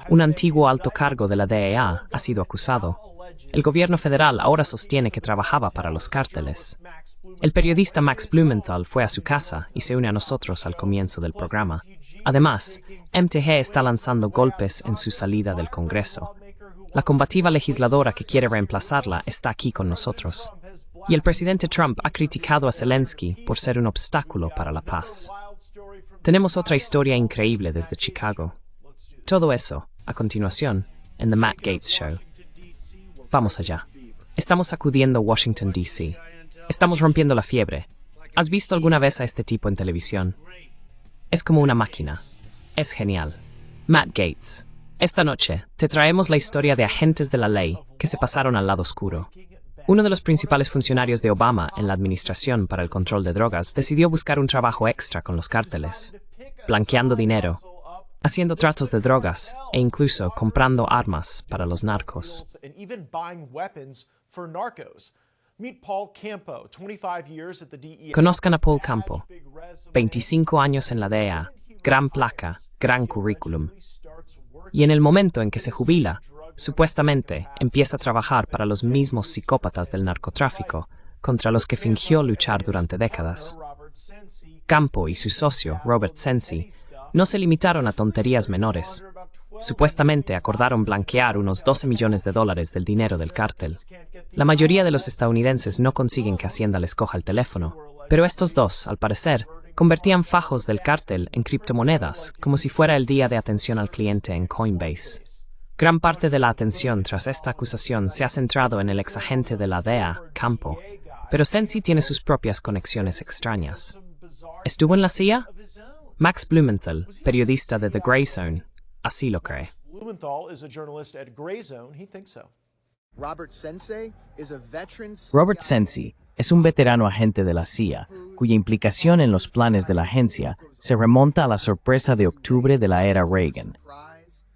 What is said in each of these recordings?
Un antiguo alto cargo de la DEA ha sido acusado. El gobierno federal ahora sostiene que trabajaba para los cárteles. El periodista Max Blumenthal fue a su casa y se une a nosotros al comienzo del programa. Además, MTG está lanzando golpes en su salida del Congreso. La combativa legisladora que quiere reemplazarla está aquí con nosotros. Y el presidente Trump ha criticado a Zelensky por ser un obstáculo para la paz. Tenemos otra historia increíble desde Chicago. Todo eso, a continuación, en The Matt Gaetz Show. Vamos allá. Estamos sacudiendo Washington, D.C. Estamos rompiendo la fiebre. ¿Has visto alguna vez a este tipo en televisión? Es como una máquina. Es genial. Matt Gaetz. Esta noche, te traemos la historia de agentes de la ley que se pasaron al lado oscuro. Uno de los principales funcionarios de Obama en la Administración para el Control de Drogas decidió buscar un trabajo extra con los cárteles, blanqueando dinero, haciendo tratos de drogas e incluso comprando armas para los narcos. Conozcan a Paul Campo, 25 años en la DEA, gran placa, gran currículum. Y en el momento en que se jubila, supuestamente empieza a trabajar para los mismos psicópatas del narcotráfico contra los que fingió luchar durante décadas. Campo y su socio, Robert Sensi, no se limitaron a tonterías menores. Supuestamente acordaron blanquear unos $12 millones del dinero del cártel. La mayoría de los estadounidenses no consiguen que Hacienda les coja el teléfono, pero estos dos, al parecer, convertían fajos del cártel en criptomonedas, como si fuera el día de atención al cliente en Coinbase. Gran parte de la atención tras esta acusación se ha centrado en el exagente de la DEA, Campo, pero Sensi tiene sus propias conexiones extrañas. ¿Estuvo en la CIA? Max Blumenthal, periodista de The Grey Zone, así lo cree. Robert Sensi es un veterano agente de la CIA, cuya implicación en los planes de la agencia se remonta a la sorpresa de octubre de la era Reagan.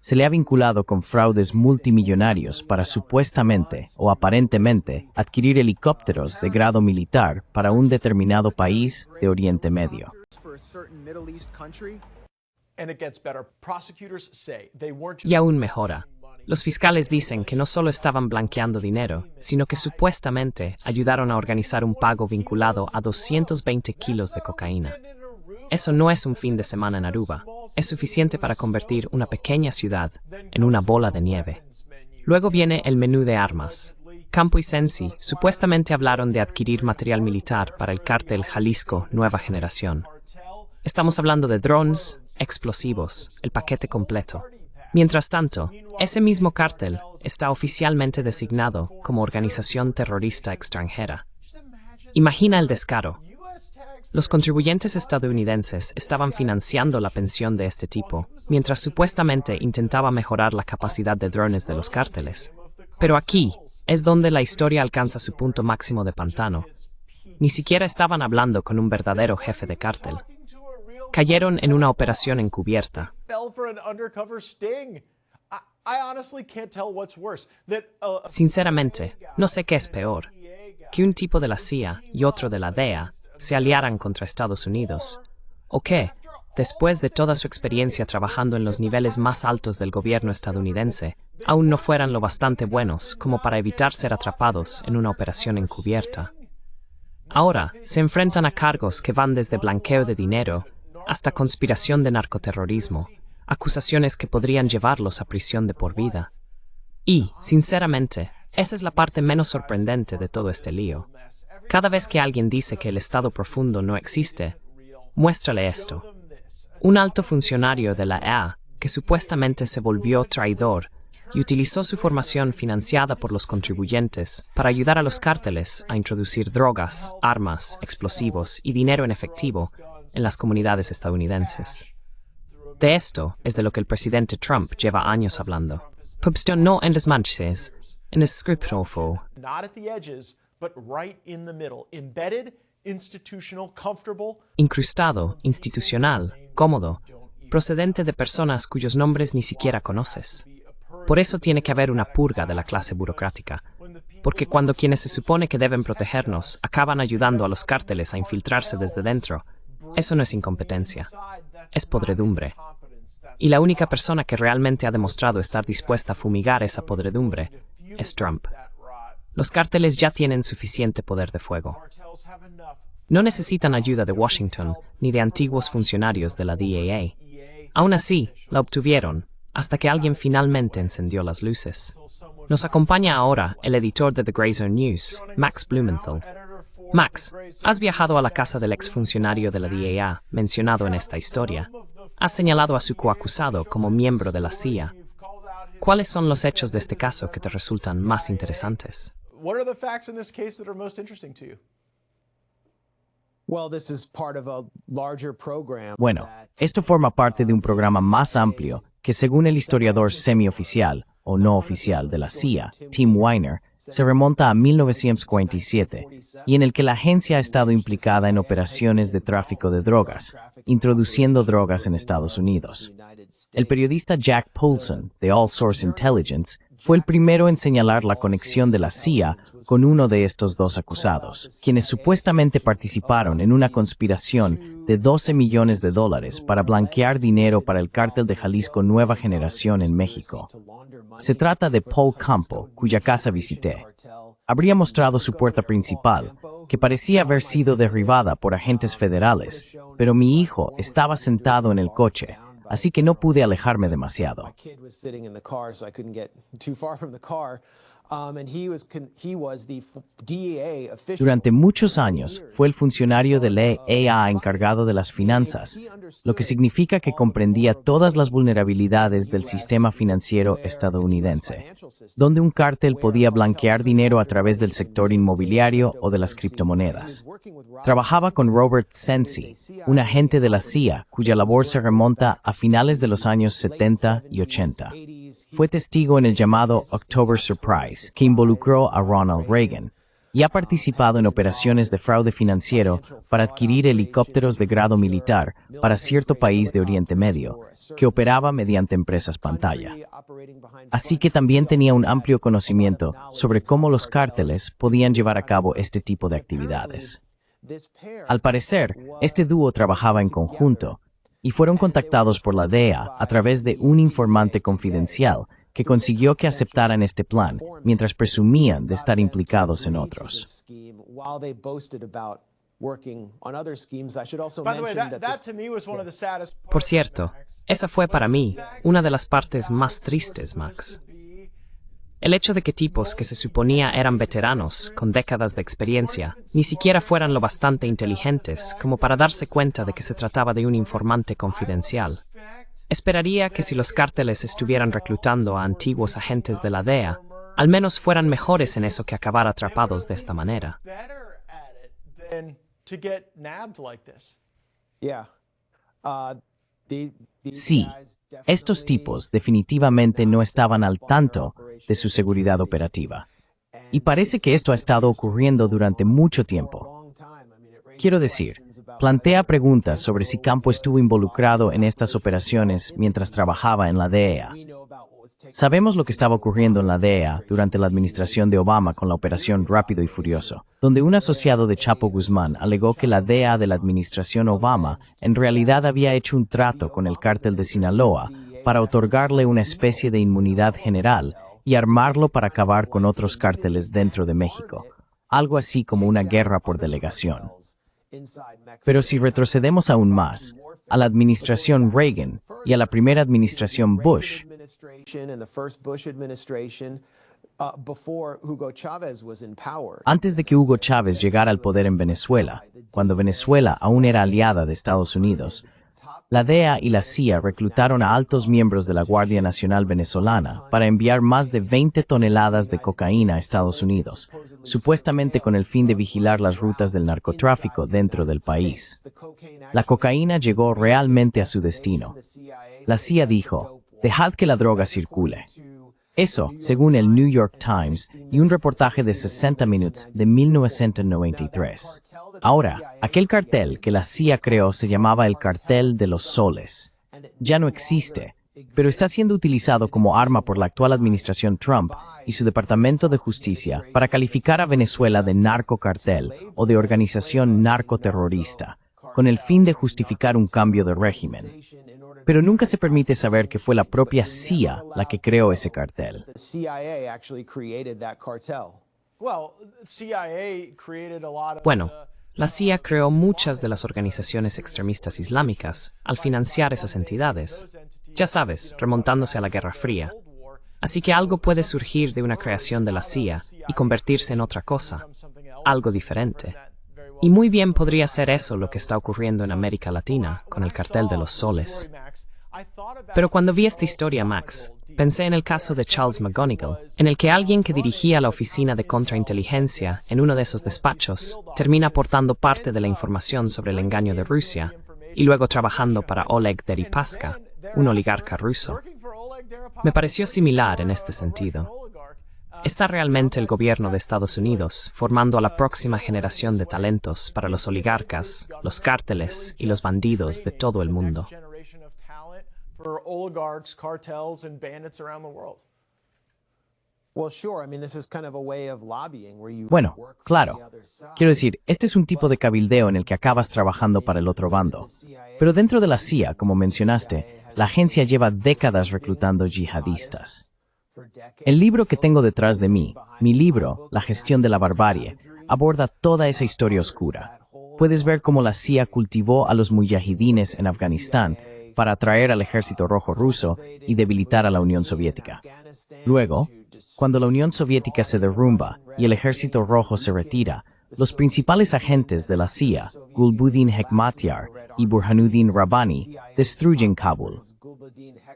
Se le ha vinculado con fraudes multimillonarios para supuestamente o aparentemente adquirir helicópteros de grado militar para un determinado país de Oriente Medio. Y aún mejora. Los fiscales dicen que no solo estaban blanqueando dinero, sino que supuestamente ayudaron a organizar un pago vinculado a 220 kilos de cocaína. Eso no es un fin de semana en Aruba. Es suficiente para convertir una pequeña ciudad en una bola de nieve. Luego viene el menú de armas. Campo y Sensi supuestamente hablaron de adquirir material militar para el cártel Jalisco Nueva Generación. Estamos hablando de drones, explosivos, el paquete completo. Mientras tanto, ese mismo cártel está oficialmente designado como organización terrorista extranjera. Imagina el descaro. Los contribuyentes estadounidenses estaban financiando la pensión de este tipo, mientras supuestamente intentaba mejorar la capacidad de drones de los cárteles. Pero aquí es donde la historia alcanza su punto máximo de pantano. Ni siquiera estaban hablando con un verdadero jefe de cártel. Cayeron en una operación encubierta. Sinceramente, no sé qué es peor, que un tipo de la CIA y otro de la DEA se aliaran contra Estados Unidos, o que, después de toda su experiencia trabajando en los niveles más altos del gobierno estadounidense, aún no fueran lo bastante buenos como para evitar ser atrapados en una operación encubierta. Ahora se enfrentan a cargos que van desde blanqueo de dinero hasta conspiración de narcoterrorismo, acusaciones que podrían llevarlos a prisión de por vida. Y, sinceramente, esa es la parte menos sorprendente de todo este lío. Cada vez que alguien dice que el Estado profundo no existe, muéstrale esto. Un alto funcionario de la EA, que supuestamente se volvió traidor y utilizó su formación financiada por los contribuyentes para ayudar a los cárteles a introducir drogas, armas, explosivos y dinero en efectivo en las comunidades estadounidenses. De esto es de lo que el presidente Trump lleva años hablando. Población no en las manches, en el scriptofo. Incrustado, institucional, cómodo, procedente de personas cuyos nombres ni siquiera conoces. Por eso tiene que haber una purga de la clase burocrática, porque cuando quienes se supone que deben protegernos acaban ayudando a los cárteles a infiltrarse desde dentro, eso no es incompetencia, es podredumbre. Y la única persona que realmente ha demostrado estar dispuesta a fumigar esa podredumbre es Trump. Los cárteles ya tienen suficiente poder de fuego. No necesitan ayuda de Washington ni de antiguos funcionarios de la DEA. Aún así, la obtuvieron, hasta que alguien finalmente encendió las luces. Nos acompaña ahora el editor de The Grazer News, Max Blumenthal. Max, has viajado a la casa del exfuncionario de la DEA, mencionado en esta historia. Has señalado a su coacusado como miembro de la CIA. ¿Cuáles son los hechos de este caso que te resultan más interesantes? Bueno, esto forma parte de un programa más amplio que, según el historiador semioficial o no oficial de la CIA, Tim Weiner, se remonta a 1947 y en el que la agencia ha estado implicada en operaciones de tráfico de drogas, introduciendo drogas en Estados Unidos. El periodista Jack Poulson, de All Source Intelligence, fue el primero en señalar la conexión de la CIA con uno de estos dos acusados, quienes supuestamente participaron en una conspiración de $12 millones para blanquear dinero para el cártel de Jalisco Nueva Generación en México. Se trata de Paul Campo, cuya casa visité. Habría mostrado su puerta principal, que parecía haber sido derribada por agentes federales, pero mi hijo estaba sentado en el coche, así que no pude alejarme demasiado. Durante muchos años fue el funcionario de la DEA encargado de las finanzas, lo que significa que comprendía todas las vulnerabilidades del sistema financiero estadounidense, donde un cártel podía blanquear dinero a través del sector inmobiliario o de las criptomonedas. Trabajaba con Robert Sensi, un agente de la CIA cuya labor se remonta a finales de los años 70 y 80. Fue testigo en el llamado October Surprise, que involucró a Ronald Reagan, y ha participado en operaciones de fraude financiero para adquirir helicópteros de grado militar para cierto país de Oriente Medio, que operaba mediante empresas pantalla. Así que también tenía un amplio conocimiento sobre cómo los cárteles podían llevar a cabo este tipo de actividades. Al parecer, este dúo trabajaba en conjunto, y fueron contactados por la DEA a través de un informante confidencial que consiguió que aceptaran este plan, mientras presumían de estar implicados en otros. Por cierto, esa fue para mí una de las partes más tristes, Max. El hecho de que tipos que se suponía eran veteranos, con décadas de experiencia, ni siquiera fueran lo bastante inteligentes como para darse cuenta de que se trataba de un informante confidencial. Esperaría que si los cárteles estuvieran reclutando a antiguos agentes de la DEA, al menos fueran mejores en eso que acabar atrapados de esta manera. Sí, estos tipos definitivamente no estaban al tanto de su seguridad operativa. Y parece que esto ha estado ocurriendo durante mucho tiempo. Quiero decir, plantea preguntas sobre si Campo estuvo involucrado en estas operaciones mientras trabajaba en la DEA. Sabemos lo que estaba ocurriendo en la DEA durante la administración de Obama con la operación Rápido y Furioso, donde un asociado de Chapo Guzmán alegó que la DEA de la administración Obama en realidad había hecho un trato con el cártel de Sinaloa para otorgarle una especie de inmunidad general y armarlo para acabar con otros cárteles dentro de México, algo así como una guerra por delegación. Pero si retrocedemos aún más, a la administración Reagan y a la primera administración Bush, antes de que Hugo Chávez llegara al poder en Venezuela, cuando Venezuela aún era aliada de Estados Unidos, la DEA y la CIA reclutaron a altos miembros de la Guardia Nacional Venezolana para enviar más de 20 toneladas de cocaína a Estados Unidos, supuestamente con el fin de vigilar las rutas del narcotráfico dentro del país. La cocaína llegó realmente a su destino. La CIA dijo: "Dejad que la droga circule". Eso, según el New York Times y un reportaje de 60 Minutes de 1993. Ahora, aquel cartel que la CIA creó se llamaba el Cartel de los Soles. Ya no existe, pero está siendo utilizado como arma por la actual administración Trump y su Departamento de Justicia para calificar a Venezuela de narcocartel o de organización narcoterrorista, con el fin de justificar un cambio de régimen. Pero nunca se permite saber que fue la propia CIA la que creó ese cartel. Bueno, la CIA creó muchas de las organizaciones extremistas islámicas al financiar esas entidades. Ya sabes, remontándose a la Guerra Fría. Así que algo puede surgir de una creación de la CIA y convertirse en otra cosa, algo diferente. Y muy bien podría ser eso lo que está ocurriendo en América Latina con el cartel de los soles. Pero cuando vi esta historia, Max, pensé en el caso de Charles McGonigal, en el que alguien que dirigía la oficina de contrainteligencia en uno de esos despachos termina aportando parte de la información sobre el engaño de Rusia y luego trabajando para Oleg Deripaska, un oligarca ruso. Me pareció similar en este sentido. ¿Está realmente el gobierno de Estados Unidos formando a la próxima generación de talentos para los oligarcas, los cárteles y los bandidos de todo el mundo? Bueno, claro. Quiero decir, este es un tipo de cabildeo en el que acabas trabajando para el otro bando. Pero dentro de la CIA, como mencionaste, la agencia lleva décadas reclutando yihadistas. El libro que tengo detrás de mí, mi libro, La gestión de la barbarie, aborda toda esa historia oscura. Puedes ver cómo la CIA cultivó a los mujahidines en Afganistán para atraer al ejército rojo ruso y debilitar a la Unión Soviética. Luego, cuando la Unión Soviética se derrumba y el ejército rojo se retira, los principales agentes de la CIA, Gulbuddin Hekmatyar y Burhanuddin Rabbani, destruyen Kabul.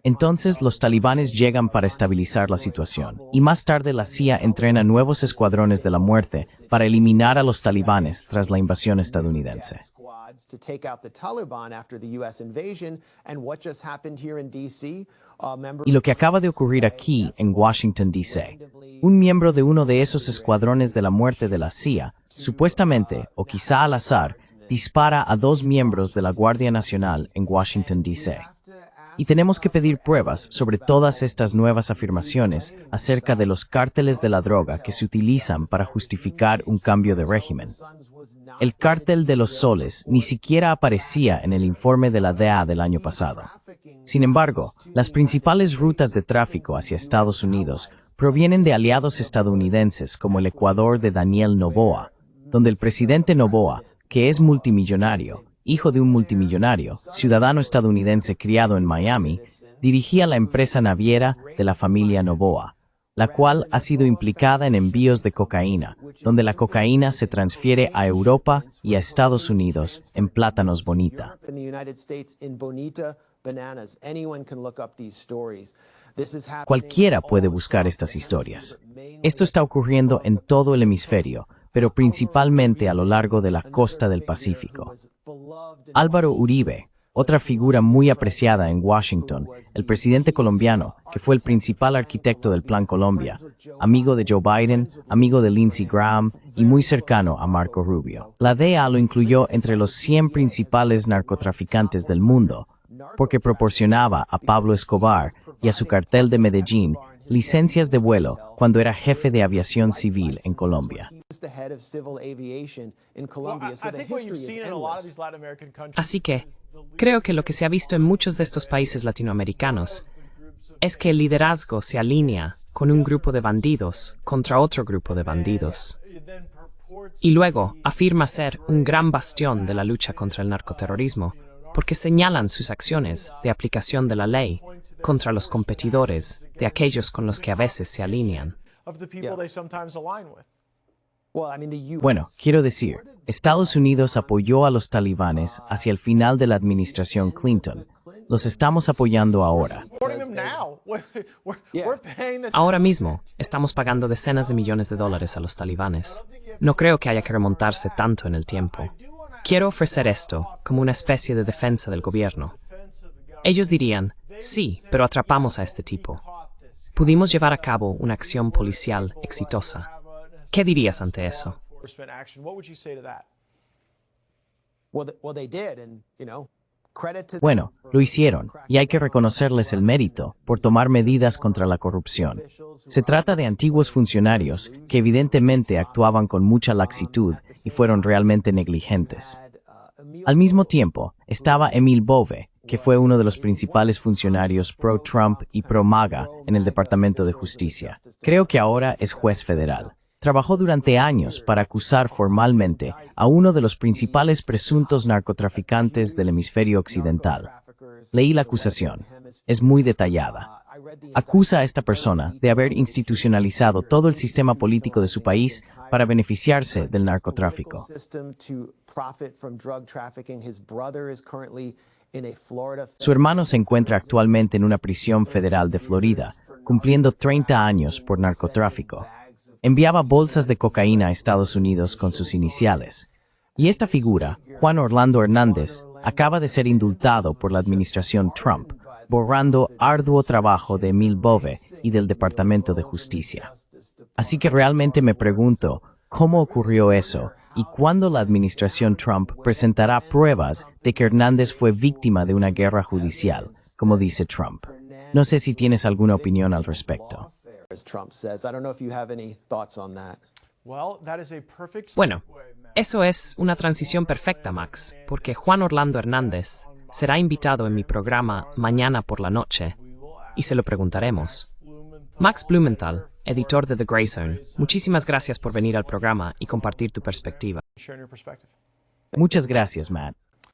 Entonces los talibanes llegan para estabilizar la situación, y más tarde la CIA entrena nuevos escuadrones de la muerte para eliminar a los talibanes tras la invasión estadounidense. Y lo que acaba de ocurrir aquí, en Washington, D.C., un miembro de uno de esos escuadrones de la muerte de la CIA, supuestamente, o quizá al azar, dispara a 2 miembros de la Guardia Nacional en Washington, D.C. Y tenemos que pedir pruebas sobre todas estas nuevas afirmaciones acerca de los cárteles de la droga que se utilizan para justificar un cambio de régimen. El cártel de los soles ni siquiera aparecía en el informe de la DEA del año pasado. Sin embargo, las principales rutas de tráfico hacia Estados Unidos provienen de aliados estadounidenses como el Ecuador de Daniel Noboa, donde el presidente Noboa, que es multimillonario, hijo de un multimillonario, ciudadano estadounidense criado en Miami, dirigía la empresa naviera de la familia Noboa, la cual ha sido implicada en envíos de cocaína, donde la cocaína se transfiere a Europa y a Estados Unidos en plátanos bonita. Cualquiera puede buscar estas historias. Esto está ocurriendo en todo el hemisferio, pero principalmente a lo largo de la costa del Pacífico. Álvaro Uribe, otra figura muy apreciada en Washington, el presidente colombiano, que fue el principal arquitecto del Plan Colombia, amigo de Joe Biden, amigo de Lindsey Graham y muy cercano a Marco Rubio. La DEA lo incluyó entre los 100 principales narcotraficantes del mundo, porque proporcionaba a Pablo Escobar y a su cartel de Medellín licencias de vuelo cuando era jefe de aviación civil en Colombia. Así que, creo que lo que se ha visto en muchos de estos países latinoamericanos es que el liderazgo se alinea con un grupo de bandidos contra otro grupo de bandidos. Y luego afirma ser un gran bastión de la lucha contra el narcoterrorismo, porque señalan sus acciones de aplicación de la ley contra los competidores de aquellos con los que a veces se alinean. Bueno, quiero decir, Estados Unidos apoyó a los talibanes hacia el final de la administración Clinton. Los estamos apoyando ahora. Ahora mismo, estamos pagando decenas de millones de dólares a los talibanes. No creo que haya que remontarse tanto en el tiempo. Quiero ofrecer esto como una especie de defensa del gobierno. Ellos dirían, sí, pero atrapamos a este tipo. Pudimos llevar a cabo una acción policial exitosa. ¿Qué dirías ante eso? Bueno, lo hicieron, y hay que reconocerles el mérito por tomar medidas contra la corrupción. Se trata de antiguos funcionarios que evidentemente actuaban con mucha laxitud y fueron realmente negligentes. Al mismo tiempo, estaba Emil Bove, que fue uno de los principales funcionarios pro-Trump y pro-MAGA en el Departamento de Justicia. Creo que ahora es juez federal. Trabajó durante años para acusar formalmente a uno de los principales presuntos narcotraficantes del hemisferio occidental. Leí la acusación. Es muy detallada. Acusa a esta persona de haber institucionalizado todo el sistema político de su país para beneficiarse del narcotráfico. Su hermano se encuentra actualmente en una prisión federal de Florida, cumpliendo 30 años por narcotráfico. Enviaba bolsas de cocaína a Estados Unidos con sus iniciales. Y esta figura, Juan Orlando Hernández, acaba de ser indultado por la administración Trump, borrando arduo trabajo de Emil Bove y del Departamento de Justicia. Así que realmente me pregunto, ¿cómo ocurrió eso? ¿Y cuándo la administración Trump presentará pruebas de que Hernández fue víctima de una guerra judicial, como dice Trump? No sé si tienes alguna opinión al respecto. Bueno, eso es una transición perfecta, Max, porque Juan Orlando Hernández será invitado en mi programa mañana por la noche y se lo preguntaremos. Max Blumenthal, editor de The Grey Zone, muchísimas gracias por venir al programa y compartir tu perspectiva. Muchas gracias, Matt.